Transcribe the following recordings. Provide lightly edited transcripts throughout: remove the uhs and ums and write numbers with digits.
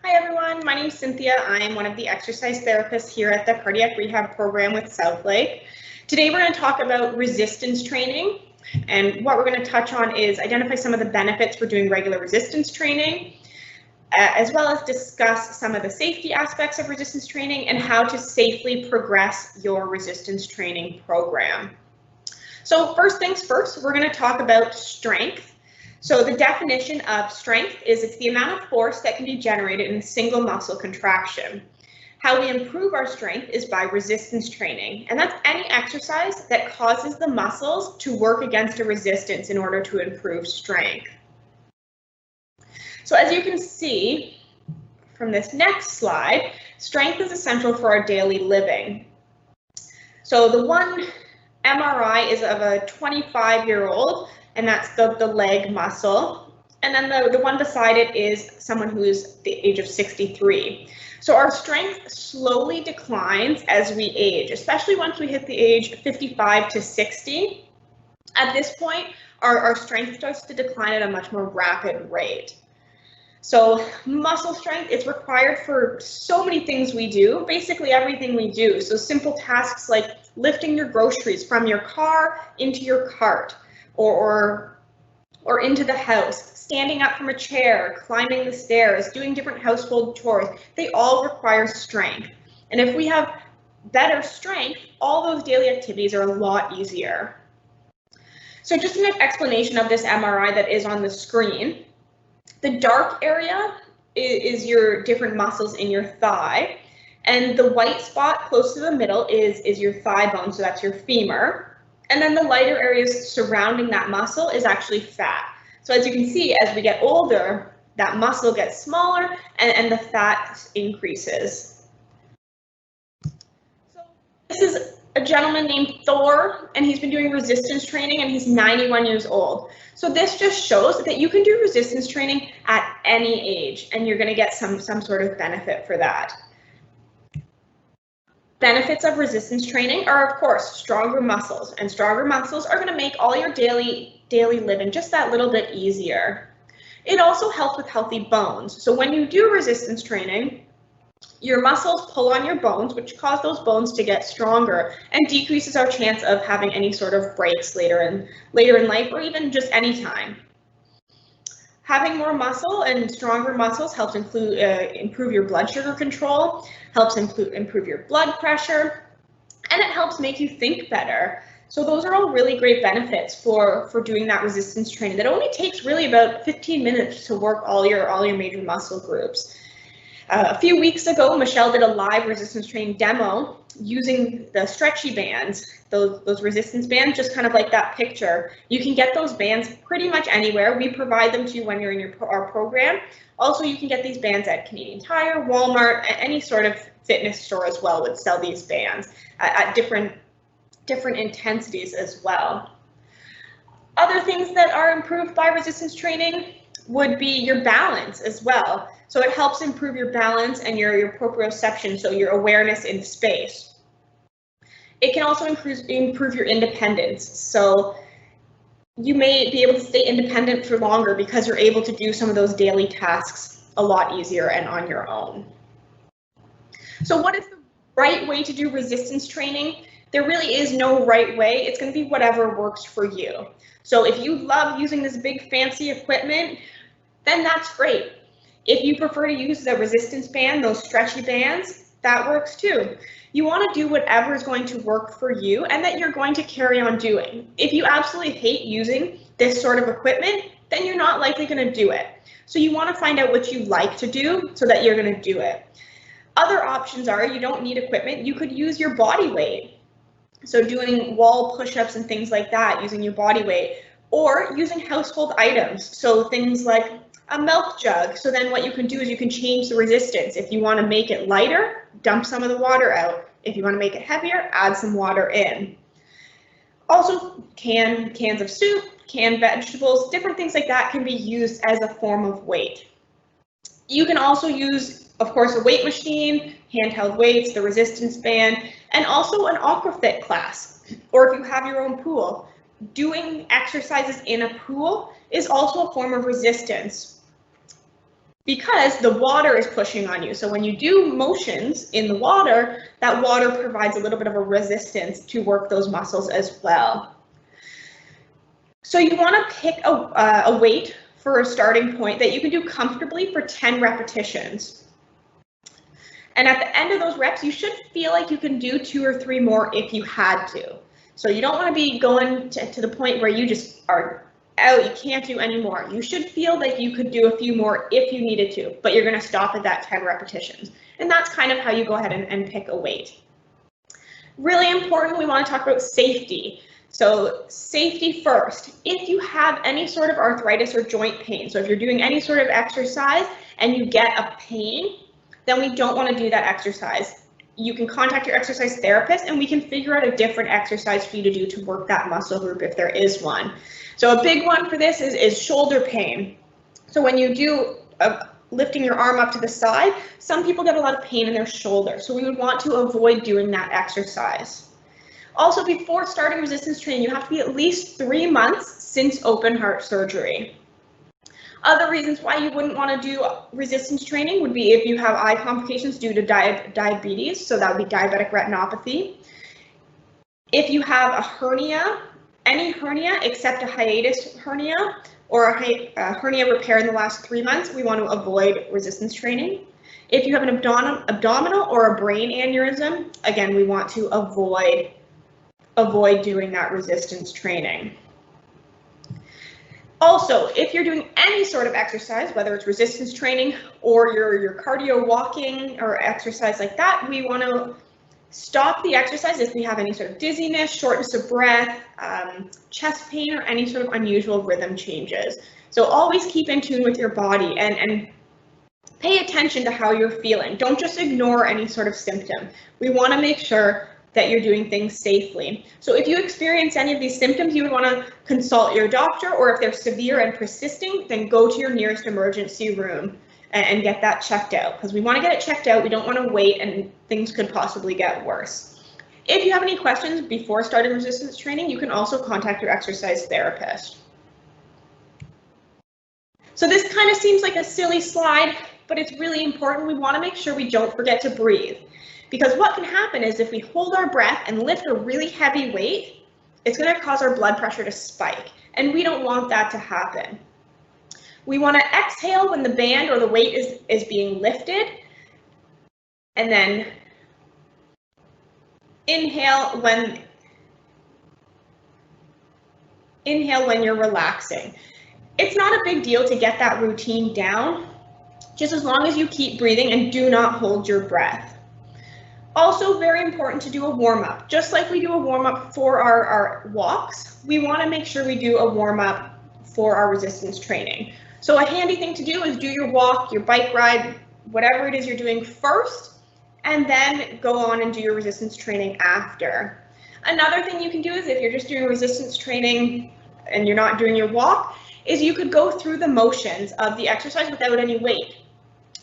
Hi everyone, my name is Cynthia. I am one of the exercise therapists here at the Cardiac Rehab Program with Southlake. Today we're going to talk about resistance training, and what we're going to touch on is identify some of the benefits for doing regular resistance training, as well as discuss some of the safety aspects of resistance training and how to safely progress your resistance training program. So first things first, we're going to talk about strength. So the definition of strength is it's the amount of force that can be generated in a single muscle contraction. How we improve our strength is by resistance training, and that's any exercise that causes the muscles to work against a resistance in order to improve strength. So as you can see from this next slide, strength is essential for our daily living. So the one MRI is of a 25-year-old, and that's the leg muscle. And then the one beside it is someone who is the age of 63. So our strength slowly declines as we age, especially once we hit the age 55 to 60. At this point, our strength starts to decline at a much more rapid rate. So muscle strength is required for so many things we do, basically everything we do. So simple tasks like lifting your groceries from your car into your cart, or into the house, standing up from a chair, climbing the stairs, doing different household chores, they all require strength. And if we have better strength, all those daily activities are a lot easier. So just an explanation of this MRI that is on the screen. The dark area is your different muscles in your thigh, and the white spot close to the middle is your thigh bone, so that's your femur. And then the lighter areas surrounding that muscle is actually fat. So as you can see, as we get older, that muscle gets smaller and the fat increases. So this is a gentleman named Thor, and he's been doing resistance training, and he's 91 years old. So this just shows that you can do resistance training at any age, and you're going to get some sort of benefit for that. Benefits of resistance training are, of course, stronger muscles, and stronger muscles are going to make all your daily living just that little bit easier. It also helps with healthy bones. So when you do resistance training, your muscles pull on your bones, which cause those bones to get stronger and decreases our chance of having any sort of breaks later in life, or even just any time. Having more muscle and stronger muscles helps improve your blood sugar control, helps improve your blood pressure, and it helps make you think better. So those are all really great benefits for doing that resistance training. That only takes really about 15 minutes to work all your major muscle groups. A few weeks ago, Michelle did a live resistance training demo using the stretchy bands, those resistance bands, just kind of like that picture. You can get those bands pretty much anywhere. We provide them to you when you're in our program. Also, you can get these bands at Canadian Tire, Walmart, any sort of fitness store as well would sell these bands at different intensities as well. Other things that are improved by resistance training would be your balance as well. So it helps improve your balance and your proprioception, so your awareness in space. It can also improve your independence. So you may be able to stay independent for longer because you're able to do some of those daily tasks a lot easier and on your own. So what is the right way to do resistance training? There really is no right way. It's going to be whatever works for you. So if you love using this big fancy equipment, then that's great. If you prefer to use the resistance band, those stretchy bands, that works too. You want to do whatever is going to work for you and that you're going to carry on doing. If you absolutely hate using this sort of equipment, then you're not likely going to do it. So you want to find out what you like to do so that you're going to do it. Other options are you don't need equipment. You could use your body weight. So doing wall push-ups and things like that, using your body weight, or using household items. So things like a milk jug. So then what you can do is you can change the resistance. If you want to make it lighter, dump some of the water out. If you want to make it heavier, add some water in. Also, cans of soup, canned vegetables, different things like that can be used as a form of weight. You can also use, of course, a weight machine, handheld weights, the resistance band, and also an aquafit class, or if you have your own pool. Doing exercises in a pool is also a form of resistance, because the water is pushing on you. So when you do motions in the water, that water provides a little bit of a resistance to work those muscles as well. So you want to pick a weight for a starting point that you can do comfortably for 10 repetitions. And at the end of those reps, you should feel like you can do 2 or 3 more if you had to. So you don't want to be going to the point where you just are out, you can't do any more. You should feel like you could do a few more if you needed to, but you're going to stop at that 10 repetitions. And that's kind of how you go ahead and pick a weight. Really important, we want to talk about safety. So safety first. If you have any sort of arthritis or joint pain, so if you're doing any sort of exercise and you get a pain, then we don't want to do that exercise. You can contact your exercise therapist and we can figure out a different exercise for you to do to work that muscle group if there is one. So a big one for this is shoulder pain. So when you do lifting your arm up to the side, some people get a lot of pain in their shoulder. So we would want to avoid doing that exercise. Also, before starting resistance training, you have to be at least 3 months since open heart surgery. Other reasons why you wouldn't want to do resistance training would be if you have eye complications due to diabetes, so that would be diabetic retinopathy. If you have a hernia, any hernia except a hiatus hernia or a hernia repair in the last 3 months, we want to avoid resistance training. If you have an abdominal or a brain aneurysm, again, we want to avoid doing that resistance training. Also, if you're doing any sort of exercise, whether it's resistance training or your cardio walking or exercise like that, we want to stop the exercise if we have any sort of dizziness, shortness of breath, chest pain, or any sort of unusual rhythm changes. So always keep in tune with your body and pay attention to how you're feeling. Don't just ignore any sort of symptom. We want to make sure that you're doing things safely. So if you experience any of these symptoms, you would want to consult your doctor, or if they're severe and persisting, then go to your nearest emergency room and get that checked out, because we want to get it checked out. We don't want to wait and things could possibly get worse. If you have any questions before starting resistance training, you can also contact your exercise therapist. So this kind of seems like a silly slide, but it's really important. We want to make sure we don't forget to breathe. Because what can happen is if we hold our breath and lift a really heavy weight, it's going to cause our blood pressure to spike, and we don't want that to happen. We want to exhale when the band or the weight is being lifted, and then inhale when you're relaxing. It's not a big deal to get that routine down, just as long as you keep breathing and do not hold your breath. Also very important to do a warm-up. Just like we do a warm-up for our walks, we want to make sure we do a warm-up for our resistance training. So a handy thing to do is do your walk, your bike ride, whatever it is you're doing first, and then go on and do your resistance training after. Another thing you can do is if you're just doing resistance training and you're not doing your walk, is you could go through the motions of the exercise without any weight.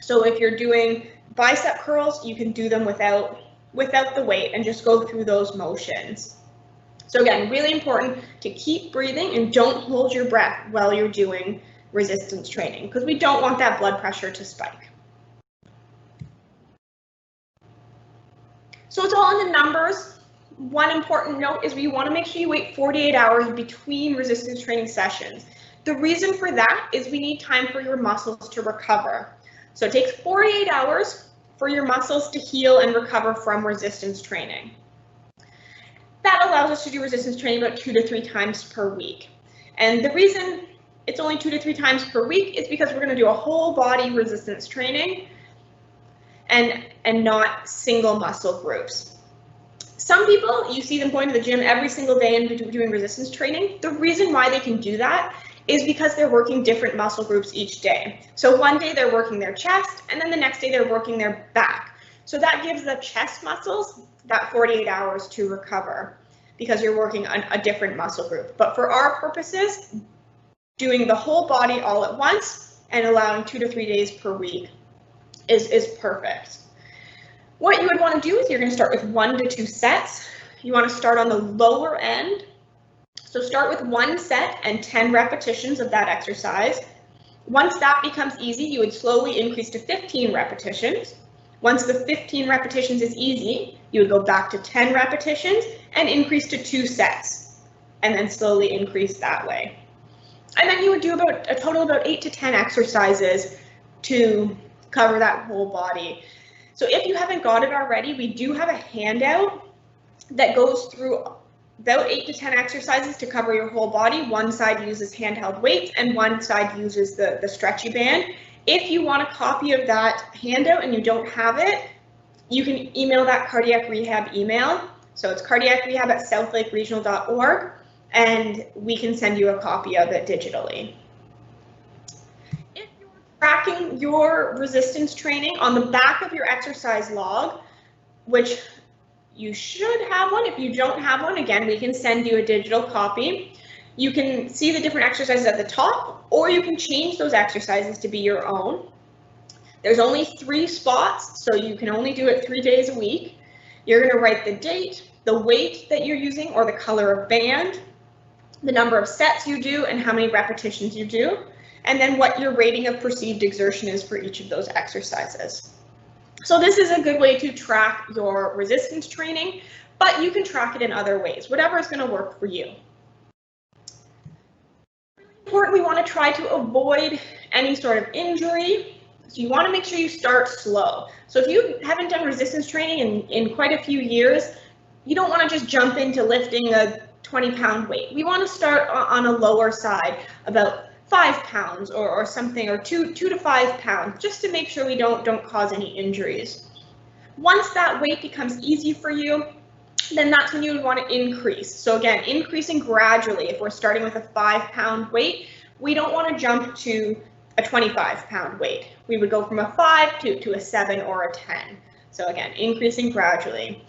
So if you're doing bicep curls, you can do them without the weight and just go through those motions. So again, really important to keep breathing and don't hold your breath while you're doing resistance training, because we don't want that blood pressure to spike. So it's all in the numbers. One important note is we want to make sure you wait 48 hours between resistance training sessions. The reason for that is we need time for your muscles to recover. So it takes 48 hours for your muscles to heal and recover from resistance training. That allows us to do resistance training about 2 to 3 times per week. And the reason it's only 2 to 3 times per week is because we're going to do a whole body resistance training and not single muscle groups. Some people, you see them going to the gym every single day and doing resistance training. The reason why they can do that is because they're working different muscle groups each day. So one day they're working their chest, and then the next day they're working their back. So that gives the chest muscles that 48 hours to recover because you're working on a different muscle group. But for our purposes, doing the whole body all at once and allowing 2 to 3 days per week is perfect. What you would want to do is you're going to start with 1 to 2 sets. You want to start on the lower end. So start with 1 set and 10 repetitions of that exercise. Once that becomes easy, you would slowly increase to 15 repetitions. Once the 15 repetitions is easy, you would go back to 10 repetitions and increase to 2 sets, and then slowly increase that way. And then you would do about a total of about 8 to 10 exercises to cover that whole body. So if you haven't got it already, we do have a handout that goes through about 8 to 10 exercises to cover your whole body. One side uses handheld weights and one side uses the stretchy band. If you want a copy of that handout and you don't have it, you can email that cardiac rehab email. So it's cardiacrehab@southlakeregional.org, and we can send you a copy of it digitally. If you're tracking your resistance training, on the back of your exercise log, which you should have one. If you don't have one, again, we can send you a digital copy. You can see the different exercises at the top, or you can change those exercises to be your own. There's only 3 spots, so you can only do it 3 days a week. You're going to write the date, the weight that you're using, or the color of band, the number of sets you do, and how many repetitions you do, and then what your rating of perceived exertion is for each of those exercises. So this is a good way to track your resistance training, but you can track it in other ways, whatever is going to work for you. Important, we want to try to avoid any sort of injury. So you want to make sure you start slow. So if you haven't done resistance training in quite a few years, you don't want to just jump into lifting a 20-pound weight. We want to start on a lower side, about 5 pounds or something, or 2 to 5 pounds, just to make sure we don't cause any injuries. Once that weight becomes easy for you, then that's when you would want to increase. So again, increasing gradually. If we're starting with a 5-pound weight, we don't want to jump to a 25-pound weight. We would go from a 5 to a 7 or a 10. So again, increasing gradually.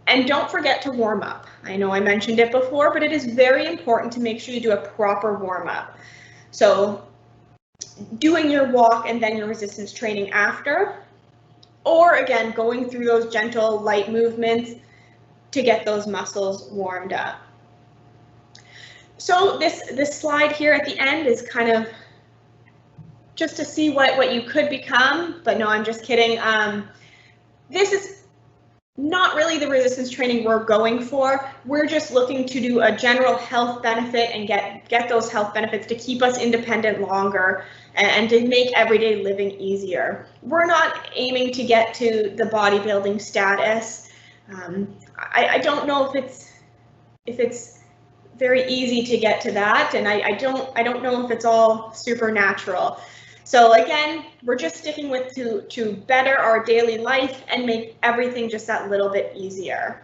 And don't forget to warm up. I know I mentioned it before, but it is very important to make sure you do a proper warm up. So doing your walk and then your resistance training after, or again, going through those gentle light movements to get those muscles warmed up. So this slide here at the end is kind of just to see what you could become, but no, I'm just kidding. This is not really the resistance training we're going for. We're just looking to do a general health benefit and get those health benefits to keep us independent longer and to make everyday living easier. We're not aiming to get to the bodybuilding status. I don't know if it's very easy to get to that, and I don't know if it's all supernatural. So again, we're just sticking with to better our daily life and make everything just that little bit easier.